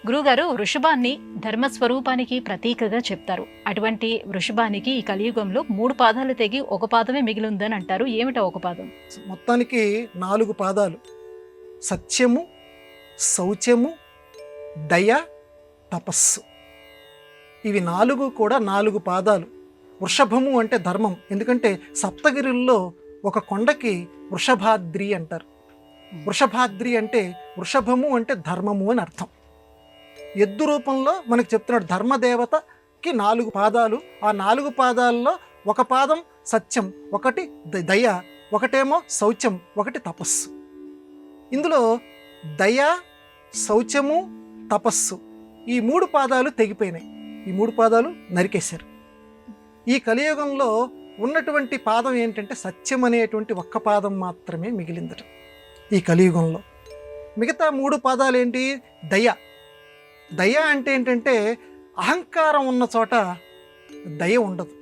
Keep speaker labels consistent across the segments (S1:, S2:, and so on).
S1: గురుగారు, వృషభాన్ని ధర్మస్వరూపానికి ప్రతీకగా చెప్తారు. అటువంటి వృషభానికి ఈ కలియుగంలో 3 పాదాలు తెగి ఒక పాదమే మిగిలిందని అంటారు. ఏమిటా ఒక పాదం?
S2: మొత్తానికి 4 పాదాలు: సత్యము, శౌచము, దయ, తపస్సు. ఇవి 4 కూడా 4 పాదాలు. వృషభము అంటే ధర్మం. ఎందుకంటే సప్తగిరుల్లో ఒక కొండకి వృషభాద్రి అంటారు. వృషభాద్రి అంటే వృషభము అంటే ధర్మము అని అర్థం. ఎద్దు రూపంలో మనకు చెప్తున్నాడు. ధర్మదేవతకి 4 పాదాలు. ఆ 4 పాదాల్లో ఒక పాదం సత్యం, ఒకటి దయ, ఒకటేమో శౌచం, ఒకటి తపస్సు. ఇందులో దయ, శౌచము, తపస్సు ఈ 3 పాదాలు తెగిపోయినాయి. ఈ 3 పాదాలు నరికేశారు. ఈ కలియుగంలో ఉన్నటువంటి పాదం ఏంటంటే సత్యం అనేటువంటి ఒక్క పాదం మాత్రమే మిగిలిందట ఈ కలియుగంలో. మిగతా 3 పాదాలు ఏంటి? దయ. దయ అంటే ఏంటంటే అహంకారం ఉన్న చోట దయ ఉండదు.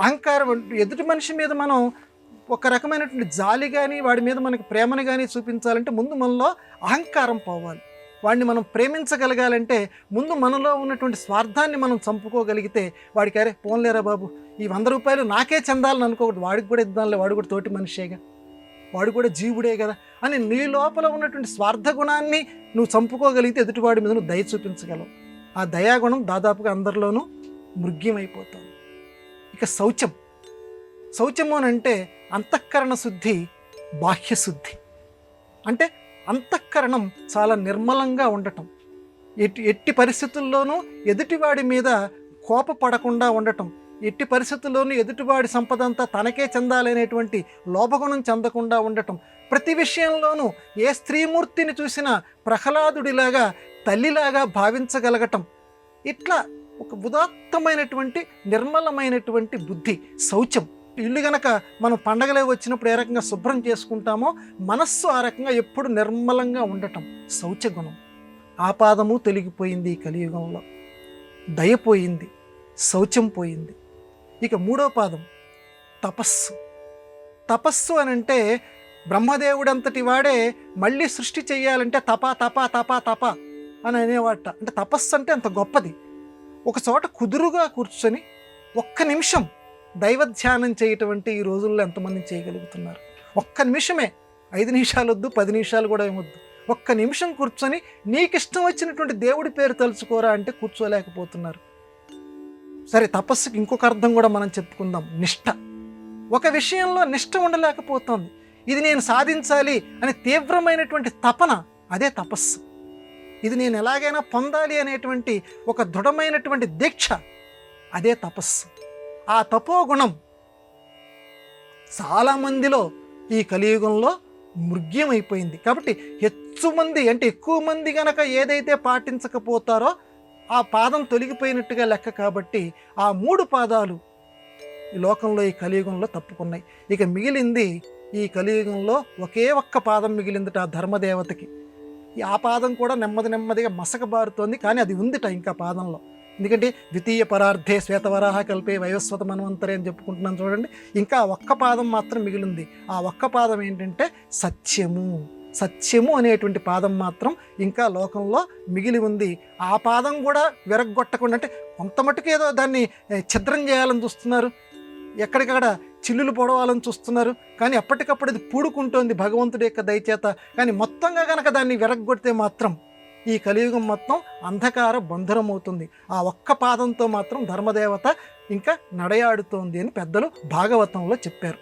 S2: అహంకారం ఎదుటి మనిషి మీద మనం ఒక రకమైనటువంటి జాలి కానీ వాడి మీద మనకి ప్రేమని కానీ చూపించాలంటే ముందు మనలో అహంకారం పోవాలి. వాడిని మనం ప్రేమించగలగాలంటే ముందు మనలో ఉన్నటువంటి స్వార్థాన్ని మనం చంపుకోగలిగితే వాడికి అరే పోన్లేరా బాబు, ఈ 100 రూపాయలు నాకే చెందాలని అనుకోకూడదు. వాడికి కూడా ఇద్దాంలే, వాడు కూడా తోటి మనిషేగా, వాడు కూడా జీవుడే కదా అని నీ లోపల ఉన్నటువంటి స్వార్థ గుణాన్ని నువ్వు చంపుకోగలిగితే ఎదుటివాడి మీద నువ్వు దయ చూపించగలవు. ఆ దయాగుణం దాదాపుగా అందరిలోనూ మృగ్యమైపోతుంది. ఇక శౌచం. శౌచము అని అంటే అంతఃకరణ శుద్ధి, బాహ్య శుద్ధి. అంటే అంతఃకరణం చాలా నిర్మలంగా ఉండటం, ఎట్టి పరిస్థితుల్లోనూ ఎదుటివాడి మీద కోపపడకుండా ఉండటం, ఎట్టి పరిస్థితుల్లోనూ ఎదుటివాడి సంపద అంతా తనకే చెందాలనేటువంటి లోభగుణం చెందకుండా ఉండటం, ప్రతి విషయంలోనూ ఏ స్త్రీమూర్తిని చూసినా ప్రహ్లాదుడిలాగా తల్లిలాగా భావించగలగటం. ఇట్లా ఒక ఉదాత్తమైనటువంటి నిర్మలమైనటువంటి బుద్ధి శౌచం. ఇల్లు గనక మనం పండగలే వచ్చినప్పుడు ఏ రకంగా శుభ్రం చేసుకుంటామో మనస్సు ఆ రకంగా ఎప్పుడు నిర్మలంగా ఉండటం శౌచగుణం. ఆ పాదము తొలగిపోయింది ఈ కలియుగంలో. దయపోయింది, శౌచం పోయింది. ఇక 3వ పాదం తపస్సు. తపస్సు అని అంటే బ్రహ్మదేవుడంతటి వాడే మళ్ళీ సృష్టి చేయాలంటే తప తప తప తప అని అనేవాట. అంటే తపస్సు అంటే అంత గొప్పది. ఒక చోట కుదురుగా కూర్చొని ఒక్క నిమిషం దైవధ్యానం చేయటం అంటే ఈ రోజుల్లో ఎంతమంది చేయగలుగుతున్నారు? ఒక్క నిమిషమే, 5 నిమిషాలు వద్దు, 10 నిమిషాలు కూడా ఏమొద్దు. ఒక్క నిమిషం కూర్చొని నీకు ఇష్టం వచ్చినటువంటి దేవుడి పేరు తలుచుకోరా అంటే కూర్చోలేకపోతున్నారు. సరే, తపస్సుకి ఇంకొక అర్థం కూడా మనం చెప్పుకుందాం, నిష్ఠ. ఒక విషయంలో నిష్ఠ ఉండలేకపోతుంది. ఇది నేను సాధించాలి అని తీవ్రమైనటువంటి తపన, అదే తపస్సు. ఇది నేను ఎలాగైనా పొందాలి అనేటువంటి ఒక దృఢమైనటువంటి దీక్ష, అదే తపస్సు. ఆ తపోగుణం చాలామందిలో ఈ కలియుగంలో మృగ్యమైపోయింది. కాబట్టి ఎక్కువ మంది గనక ఏదైతే పాటించకపోతారో ఆ పాదం తొలగిపోయినట్టుగా లెక్క. కాబట్టి ఆ 3 పాదాలు ఈ లోకంలో ఈ కలియుగంలో తప్పుకున్నాయి. ఇక మిగిలింది ఈ కలియుగంలో ఒకే ఒక్క పాదం మిగిలిందిట ఆ ధర్మదేవతకి. ఆ పాదం కూడా నెమ్మదిగా మసకబారుతోంది. కానీ అది ఉందిట ఇంకా పాదంలో. ఎందుకంటే ద్వితీయ పరార్థే శ్వేతవరాహ కల్పే వైవస్వత మన్వంతరే అని చెప్పుకుంటున్నాను చూడండి. ఇంకా ఒక్క పాదం మాత్రం మిగిలింది. ఆ ఒక్క పాదం ఏంటంటే సత్యము. సత్యము అనేటువంటి పాదం మాత్రం ఇంకా లోకంలో మిగిలి ఉంది. ఆ పాదం కూడా విరగ్గొట్టకుండా, అంటే కొంత మటుకు ఏదో దాన్ని ఛిద్రం చేయాలని చూస్తున్నారు, ఎక్కడికక్కడ చిల్లులు పొడవాలని చూస్తున్నారు. కానీ ఎప్పటికప్పుడు అది పూడుకుంటోంది భగవంతుడి యొక్క దయచేత. కానీ మొత్తంగా కనుక దాన్ని విరగ్గొడితే మాత్రం ఈ కలియుగం మొత్తం అంధకార బంధురం అవుతుంది. ఆ ఒక్క పాదంతో మాత్రం ధర్మదేవత ఇంకా నడయాడుతోంది అని పెద్దలు భాగవతంలో చెప్పారు.